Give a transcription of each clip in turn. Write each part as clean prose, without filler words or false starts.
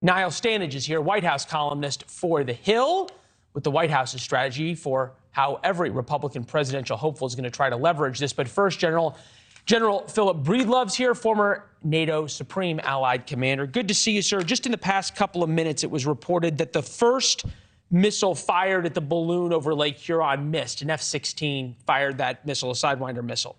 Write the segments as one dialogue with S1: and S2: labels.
S1: Niall Stanage is here, White House columnist for The Hill, with the White House's strategy for how every Republican presidential hopeful is going to try to leverage this. But first, General Philip Breedlove's here, former NATO Supreme Allied Commander. Good to see you, sir. Just in the past couple of minutes, it was reported that the first missile fired at the balloon over Lake Huron missed. An F-16 fired that missile, a Sidewinder missile.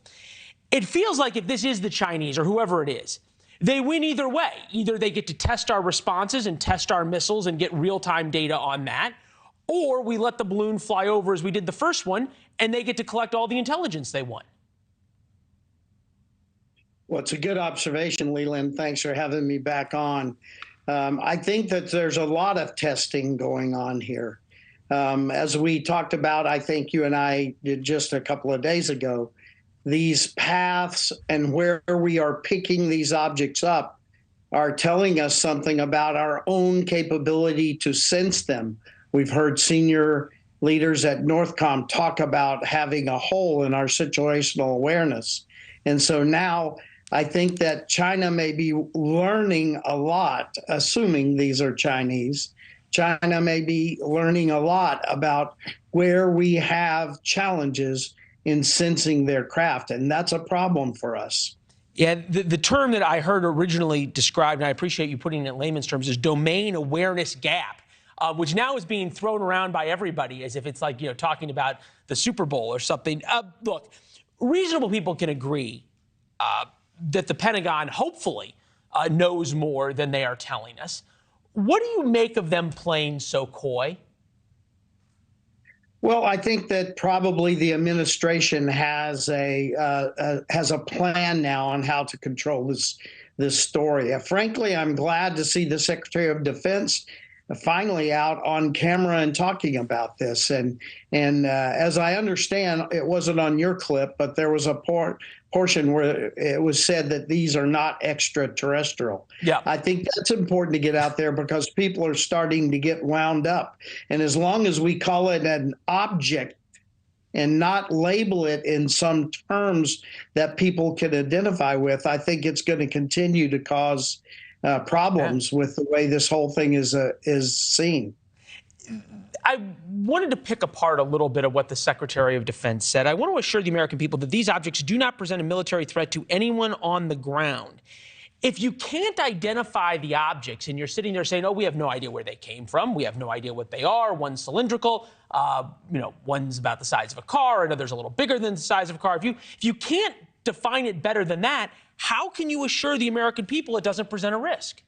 S1: It feels like if this is the Chinese or whoever it is, they win either way. Either they get to test our responses and test our missiles and get real-time data on that, or we let the balloon fly over as we did the first one, and they get to collect all the intelligence they want.
S2: Well, it's a good observation, Leland. Thanks for having me back on. I think that there's a lot of testing going on here. As we talked about, I think you and I did just a couple of days ago, these paths and where we are picking these objects up are telling us something about our own capability to sense them. We've heard senior leaders at Northcom talk about having a hole in our situational awareness. And so now I think that China may be learning a lot, assuming these are Chinese. China may be learning a lot about where we have challenges in sensing their craft, and that's a problem for us.
S1: Yeah, the term that I heard originally described, and I appreciate you putting it in layman's terms, is domain awareness gap, which now is being thrown around by everybody as if it's like, talking about the Super Bowl or something. Look, reasonable people can agree that the Pentagon hopefully knows more than they are telling us. What do you make of them playing so coy?
S2: Well, I think that probably the administration has a plan now on how to control this story. Frankly, I'm glad to see the Secretary of Defense finally out on camera and talking about this. And as I understand, it wasn't on your clip, but there was a portion where it was said that these are not extraterrestrial.
S1: Yeah.
S2: I think that's important to get out there because people are starting to get wound up. And as long as we call it an object and not label it in some terms that people can identify with, I think it's going to continue to cause problems with the way this whole thing is seen.
S1: I wanted to pick apart a little bit of what the Secretary of Defense said. I want to assure the American people that these objects do not present a military threat to anyone on the ground. If you can't identify the objects and you're sitting there saying, oh, we have no idea where they came from, we have no idea what they are, one's cylindrical, one's about the size of a car, another's a little bigger than the size of a car. If you can't define it better than that, how can you assure the American people it doesn't present a risk?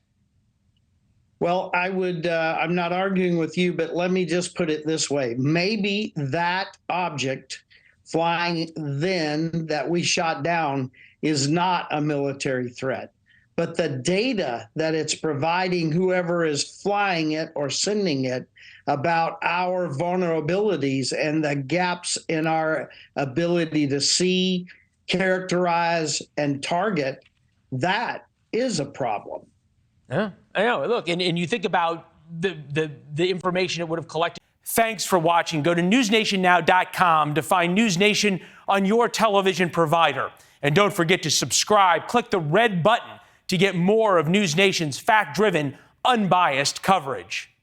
S2: Well, I'm not arguing with you, but let me just put it this way. Maybe that object flying then that we shot down is not a military threat, but the data that it's providing whoever is flying it or sending it about our vulnerabilities and the gaps in our ability to see, characterize, and target, that is a problem.
S1: Yeah, I know. Look, and you think about the information it would have collected. Thanks for watching. Go to newsnationnow.com to find NewsNation on your television provider. And don't forget to subscribe. Click the red button to get more of NewsNation's fact-driven, unbiased coverage.